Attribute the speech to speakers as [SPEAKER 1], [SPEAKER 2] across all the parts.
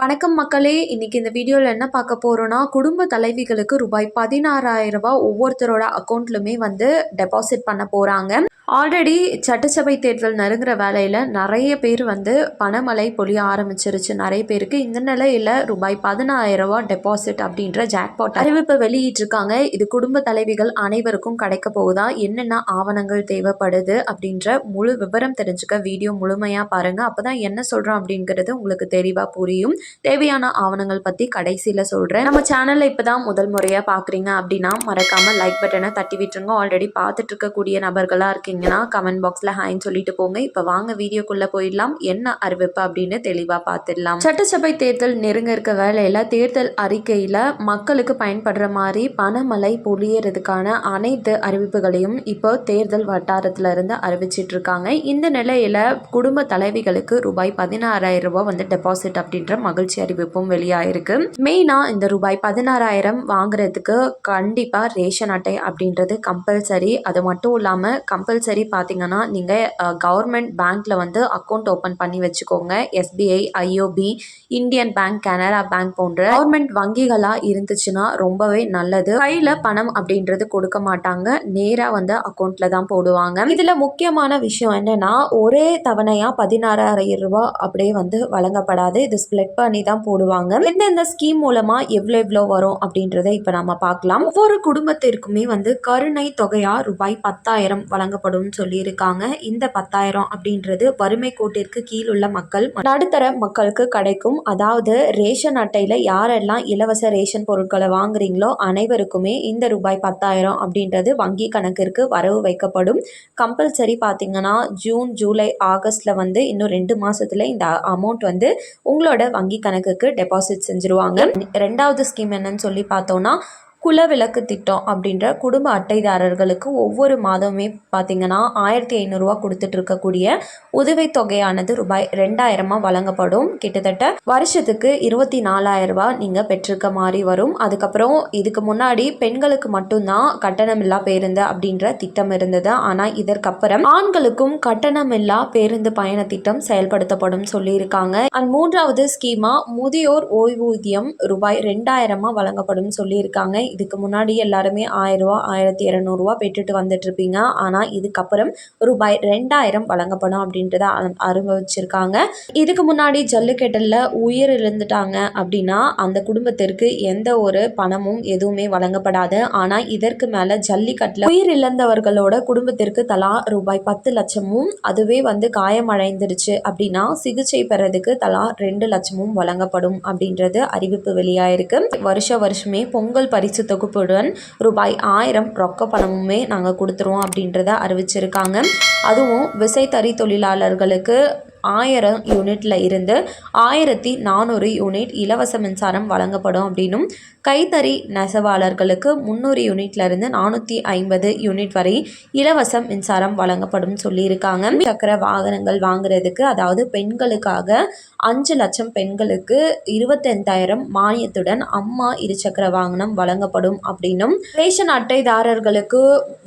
[SPEAKER 1] வணக்கம் மக்களே! இன்னைக்கு இந்த வீடியோல என்ன பார்க்க போறோம்னா, குடும்ப தலைவிகளுக்கு ரூபாய் 16,000 ஒவ்வொருத்தரோட அக்கவுண்ட்லுமே டெபாசிட் பண்ண போறாங்க. ஆல்ரெடி சட்டசபை தேர்தல் நெருங்குற வேளையில நெறைய பேர் பணமழை பொழிய ஆரம்பிச்சிருச்சு நெறைய பேருக்கு. இந்த நிலையில ரூபாய் 16,000 டெபாசிட் அப்படின்ற ஜாக்பாட் அறிவிப்பை வெளியிட்டிருக்காங்க. இது குடும்ப தலைவிகள் அனைவருக்கும் கிடைக்க போகுதா? என்னென்ன ஆவணங்கள் தேவைப்படுது? அப்படின்ற முழு விவரம் தெரிஞ்சுக்க வீடியோ முழுமையா பாருங்க. அப்பதான் என்ன சொல்றோம் அப்படிங்கிறது உங்களுக்கு தெளிவா புரியும். தேவையான ஆவணங்கள் பத்தி கடைசியில சொல்றேன். நம்ம சேனல்ல இப்பதான் முதல் முறையா பாக்குறீங்க அப்படின்னா மறக்காம லைக் பட்டனை தட்டி விட்டுருங்க. ஆல்ரெடி பார்த்துட்டு இருக்கக்கூடிய நபர்களா இருக்கீங்கன்னா கமெண்ட் பாக்ஸ்ல ஹாய்ன்னு சொல்லிட்டு போங்க. இப்ப வாங்க வீடியோக்குள்ள போயிடலாம். என்ன அறிவிப்பு அப்படின்னு தெளிவா பார்த்துடலாம். சட்டசபை தேர்தல் நெருங்க இருக்க வேலையில தேர்தல் அறிக்கையில மக்களுக்கு பயன்படுற மாதிரி பணமழை பொழியறதுக்கான அனைத்து அறிவிப்புகளையும் இப்போ தேர்தல் வட்டாரத்துல இருந்து அறிவிச்சிட்டு இருக்காங்க. இந்த நிலையில குடும்ப தலைவிகளுக்கு ரூபாய் 16,000 டெபாசிட் அப்படின்ற மகிழ்ச்சி அறிவிப்பும் வெளியாயிருக்கு. மெயினா இந்த ரூபாய் 16,000 வாங்குறதுக்கு கண்டிப்பா ரேஷன் அட்டை அப்படின்றது கம்பல்சரி. அது மட்டும் இல்லாம கம்பல்சரி பார்த்தீங்கன்னா நீங்கள் கவர்மெண்ட் பேங்க்ல அக்கௌண்ட் ஓப்பன் பண்ணி வச்சுக்கோங்க. SBI, IOB, Indian bank, Canara bank போன்ற கவர்மெண்ட் வங்கிகளாக இருந்துச்சுன்னா ரொம்பவே நல்லது. கையில் பணம் அப்படின்றது கொடுக்க மாட்டாங்க, நேராக அக்கௌண்ட்ல தான் போடுவாங்க. இதில் முக்கியமான விஷயம் என்னன்னா ஒரே தவணையாக 16,000 அப்படியே வழங்கப்படாது. இது ஸ்பிளிட் பண்ணி தான் போடுவாங்க. எந்தெந்த ஸ்கீம் மூலமா எவ்வளோ வரும் அப்படின்றத இப்போ நம்ம பார்க்கலாம். ஒவ்வொரு குடும்பத்திற்குமே கருணை தொகையா ரூபாய் 10,000 வழங்கப்படும் சொல்லியிருக்காங்க. இந்த 10,000 அப்படின்றது வறுமை கோட்டிற்கு கீழ் உள்ள மக்கள், நடுத்தர மக்களுக்கு கிடைக்கும். அதாவது ரேஷன் அட்டையில யாரெல்லாம் இலவச ரேஷன் பொருட்களை வாங்குறீங்களோ அனைவருக்குமே இந்த ரூபாய் 10,000 அப்படின்றது வங்கி கணக்கிற்கு வரவு வைக்கப்படும். கம்பல்சரி பார்த்தீங்கன்னா ஜூன், ஜூலை, ஆகஸ்ட்ல இன்னும் 2 மாசத்துல இந்த அமௌண்ட் உங்களோட வங்கி கணக்குக்கு டெபாசிட் செஞ்சிருவாங்க. ரெண்டாவது ஸ்கீம் என்னன்னு சொல்லி பார்த்தோம்னா குலவிளக்கு திட்டம் அப்படின்ற குடும்ப அட்டைதாரர்களுக்கு ஒவ்வொரு மாதமே பார்த்தீங்கன்னா 1,500 கொடுத்துட்டு இருக்கக்கூடிய உதவித்தொகையானது ரூபாய் 2,000 வழங்கப்படும். கிட்டத்தட்ட வருஷத்துக்கு 24,000 நீங்கள் பெற்றிருக்க மாதிரி வரும். அதுக்கப்புறம் இதுக்கு முன்னாடி பெண்களுக்கு மட்டும்தான் கட்டணமில்லா பேருந்து அப்படின்ற திட்டம் இருந்தது. ஆனால் இதற்கப்புறம் ஆண்களுக்கும் கட்டணமில்லா பேருந்து பயண திட்டம் செயல்படுத்தப்படும் சொல்லியிருக்காங்க. அண்ட் மூன்றாவது ஸ்கீமா முதியோர் ஓய்வூதியம் ரூபாய் 2,000 வழங்கப்படும் சொல்லியிருக்காங்க. இதுக்கு முன்னாடி எல்லாருமே 1,000, 1,200 பெற்றுட்டு வந்துட்டு இருப்பீங்க. ஆனால் இதுக்கப்புறம் ரூபாய் 2,000 வழங்கப்படும் அப்படின்றத அனுபவிச்சிருக்காங்க. இதுக்கு முன்னாடி ஜல்லிக்கட்டுல உயிர் இழந்துட்டாங்க அப்படின்னா அந்த குடும்பத்திற்கு எந்த ஒரு பணமும் எதுவுமே வழங்கப்படாது. ஆனால் இதற்கு மேல ஜல்லிக்கட்டுல உயிர் இழந்தவர்களோட குடும்பத்திற்கு தலா ரூபாய் 10 லட்சமும், அதுவே காயமடைந்துருச்சு அப்படின்னா சிகிச்சை பெறதுக்கு தலா 2 லட்சமும் வழங்கப்படும் அப்படின்றது அறிவிப்பு வெளியாயிருக்கு. வருஷமே பொங்கல் பரிசு தொகுப்புடன் ரூபாய் 1,000 ரொக்க பணமுமே நாங்கள் கொடுத்துருவோம் அப்படின்றத அறிவிச்சிருக்காங்க. அதுவும் விசைத்தறி தொழிலாளர்களுக்கு 1000 யூனிட்ல இருந்து 1,400 யூனிட் இலவச மின்சாரம் வழங்கப்படும் அப்படின்னும், கைத்தறி நெசவாளர்களுக்கு 300 யூனிட்ல இருந்து 450 யூனிட் வரை இலவச மின்சாரம் வழங்கப்படும் சொல்லியிருக்காங்க. சக்கர வாகனங்கள் வாங்குறதுக்கு, அதாவது பெண்களுக்காக 5 லட்சம் பெண்களுக்கு 25,000 மானியத்துடன் அம்மா இருசக்கர வாகனம் வழங்கப்படும் அப்படின்னும், ரேஷன் அட்டைதாரர்களுக்கு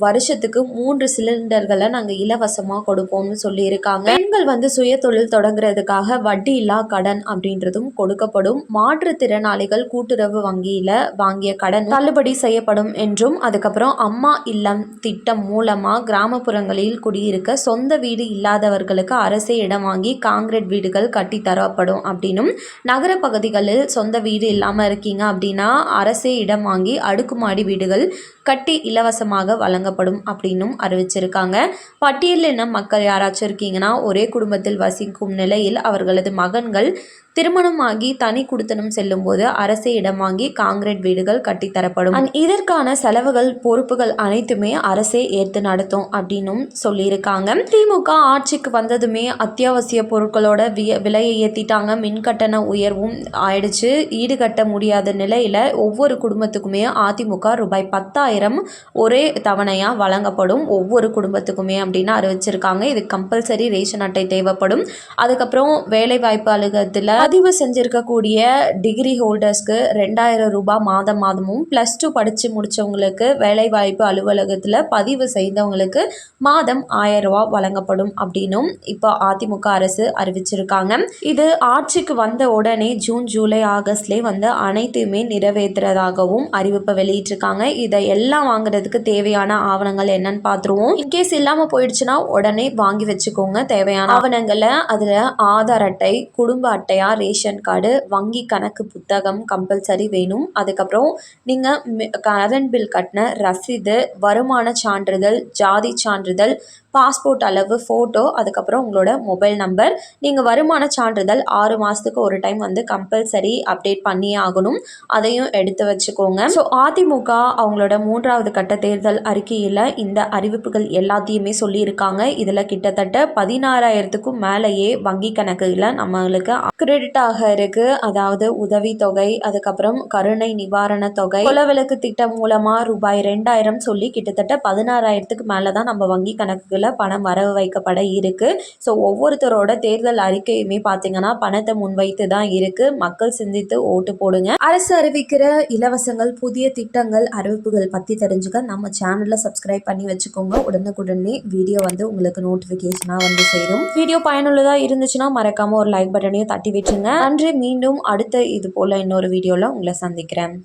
[SPEAKER 1] வருஷத்துக்கு 3 சிலிண்டர்களை நாங்கள் இலவசமாக கொடுப்போம்னு சொல்லியிருக்காங்க. பெண்கள் சுய தொழில் தொடங்குறதுக்காக வட்டி இல்லா கடன் அப்படின்றதும் கொடுக்கப்படும். மாற்றுத்திறனாளிகள் கூட்டுறவு வங்கியில வாங்கிய கடன் தள்ளுபடி செய்யப்படும் என்றும், அதுக்கப்புறம் அம்மா இல்லம் திட்டம் மூலமா கிராமப்புறங்களில் குடியிருக்க சொந்த வீடு இல்லாதவர்களுக்கு அரசே இடம் வாங்கி காங்கிரீட் வீடுகள் கட்டி தரப்படும் அப்படின்னும், நகர பகுதிகளில் சொந்த வீடு இல்லாம இருக்கீங்க அப்படின்னா அரசே இடம் வாங்கி அடுக்குமாடி வீடுகள் கட்டி இலவசமாக வழங்கப்படும் அப்படின்னும் அறிவிச்சிருக்காங்க. பட்டியலின மக்கள் யாராச்சும் இருக்கீங்கன்னா ஒரே குடும்பத்தில் வசிக்கும் நிலையில் அவர்களது மகன்கள் திருமணமாகி தனி குடித்தனம் செல்லும் போது அரசே இடம் வாங்கி காங்கிரீட் வீடுகள் கட்டித்தரப்படும். இதற்கான செலவுகள் பொறுப்புகள் அனைத்துமே அரசே ஏற்று நடத்தும் அப்படின்னும் சொல்லியிருக்காங்க. திமுக ஆட்சிக்கு வந்ததுமே அத்தியாவசிய பொருட்களோட விலையை ஏற்றிட்டாங்க. மின்கட்டண உயர்வும் ஆயிடுச்சு. ஈடுகட்ட முடியாத நிலையில ஒவ்வொரு குடும்பத்துக்குமே அதிமுக ரூபாய் 10,000 ஒரே தவணையா வழங்கப்படும் ஒவ்வொரு குடும்பத்துக்குமே அப்படின்னு அறிவிச்சிருக்காங்க. இது கம்பல்சரி ரேஷன் அட்டை தேவைப்படும். அதுக்கப்புறம் வேலைவாய்ப்பு அலுவலகத்தில் பதிவு செஞ்சுருக்கக்கூடிய டிகிரி ஹோல்டர்ஸ்க்கு 2000 ரூபாய் மாதம் மாதமும், +2 படித்து முடித்தவங்களுக்கு வேலைவாய்ப்பு அலுவலகத்தில் பதிவு செய்தவங்களுக்கு மாதம் 1000 ரூபாய் வழங்கப்படும் அப்படின்னும் இப்போ அதிமுக அரசு அறிவிச்சிருக்காங்க. இது ஆட்சிக்கு வந்த உடனே ஜூன், ஜூலை, ஆகஸ்ட்லேயே வந்து அனைத்தையுமே நிறைவேற்றுறதாகவும் அறிவிப்பை வெளியிட்டிருக்காங்க. இதை எல்லாம் வாங்குறதுக்கு தேவையான ஆவணங்கள் என்னன்னு பார்த்துருவோம். இன்கேஸ் இல்லாமல் போயிடுச்சுன்னா உடனே வாங்கி வச்சுக்கோங்க தேவையான ஆவணங்களை. அதில் ஆதார் அட்டை, குடும்ப அட்டையா, ரேஷன் கார்டு, வங்கி கணக்கு புத்தகம் கம்பல்சரி வேணும். அதுக்கப்புறம் நீங்கள் கரண்ட் பில் கட்டின ரசீது, வருமான சான்றிதழ், ஜாதி சான்றிதழ், பாஸ்போர்ட் அளவு ஃபோட்டோ, அதுக்கப்புறம் உங்களோட மொபைல் நம்பர். நீங்கள் வருமான சான்றிதழ் 6 மாதத்துக்கு ஒரு டைம் வந்து கம்பல்சரி அப்டேட் பண்ணியே ஆகணும். அதையும் எடுத்து வச்சுக்கோங்க. ஸோ அதிமுக அவங்களோட 3வது கட்ட தேர்தல் அறிக்கையில் இந்த அறிவிப்புகள் எல்லாத்தையுமே சொல்லியிருக்காங்க. இதில் கிட்டத்தட்ட 16,000க்கும் மேலேயே வங்கி கணக்குகளில் நம்மளுக்கு கிரெடிட் ஆக இருக்குது. அதாவது உதவித்தொகை, அதுக்கப்புறம் கருணை நிவாரண தொகை, கொலவிளக்கு திட்டம் மூலமாக ரூபாய் 2000 சொல்லி கிட்டத்தட்ட 16,000க்கு மேலே தான் நம்ம வங்கி கணக்குகளில் பணம் வரவு வைக்கப்பட இருக்கு. ஸோ ஒவ்வொருத்தரோட தேர்தல் அறிக்கையுமே பார்த்தீங்கன்னா பணத்தை முன்வைத்து தான் இருக்கு. மக்கள் சிந்தித்து ஓட்டு போடுங்க. அரசு அறிவிக்கிற இலவசங்கள், புதிய திட்டங்கள், அறிவிப்புகள் பற்றி தெரிஞ்சுக்க நம்ம சேனலை சப்ஸ்கிரைப் பண்ணி வச்சுக்கோங்க. உடனுக்குடனே வீடியோ வந்து உங்களுக்கு நோட்டிஃபிகேஷனாக வந்து சேரும். வீடியோ பயனுள்ளதாக இருந்துச்சுன்னா மறக்காம ஒரு லைக் பட்டனையும் தட்டி விட்டுருங்க. நன்றி. மீண்டும் அடுத்த இது போல இன்னொரு வீடியோவில் உங்களை சந்திக்கிறேன்.